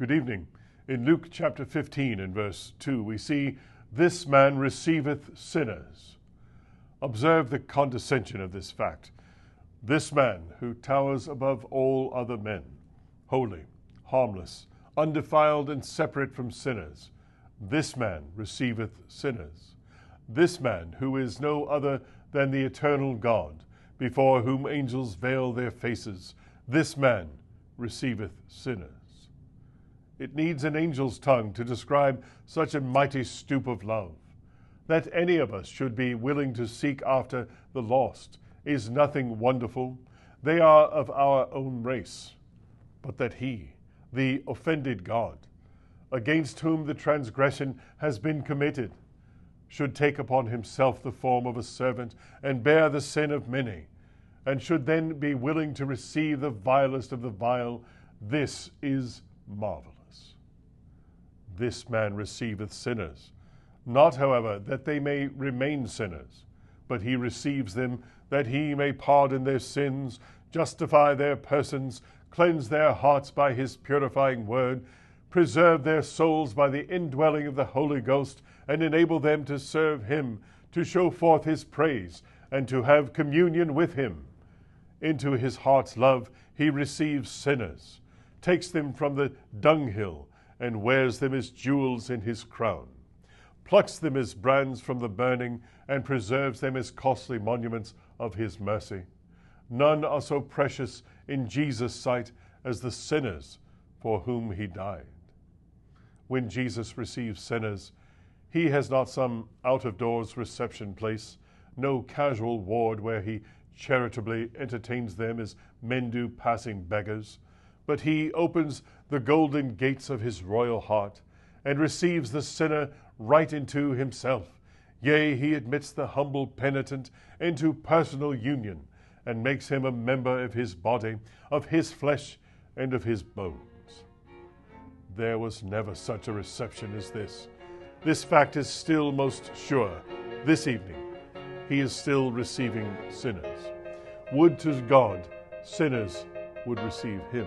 Good evening. In Luke chapter 15 and verse 2, we see, "This man receiveth sinners." Observe the condescension of this fact. This man who towers above all other men, holy, harmless, undefiled, and separate from sinners, this man receiveth sinners. This man who is no other than the eternal God, before whom angels veil their faces, this man receiveth sinners. It needs an angel's tongue to describe such a mighty stoop of love. That any of us should be willing to seek after the lost is nothing wonderful. They are of our own race. But that he, the offended God, against whom the transgression has been committed, should take upon himself the form of a servant and bear the sin of many, and should then be willing to receive the vilest of the vile, this is marvelous. This man receiveth sinners, not, however, that they may remain sinners, but he receives them that he may pardon their sins, justify their persons, cleanse their hearts by his purifying word, preserve their souls by the indwelling of the Holy Ghost, and enable them to serve him, to show forth his praise, and to have communion with him. Into his heart's love he receives sinners, takes them from the dunghill, and wears them as jewels in his crown, plucks them as brands from the burning, and preserves them as costly monuments of his mercy. None are so precious in Jesus' sight as the sinners for whom he died. When Jesus receives sinners, he has not some out-of-doors reception place, no casual ward where he charitably entertains them as men do passing beggars, but he opens the golden gates of his royal heart and receives the sinner right into himself. Yea, he admits the humble penitent into personal union and makes him a member of his body, of his flesh, and of his bones. There was never such a reception as this. This fact is still most sure. This evening, he is still receiving sinners. Would to God sinners would receive him.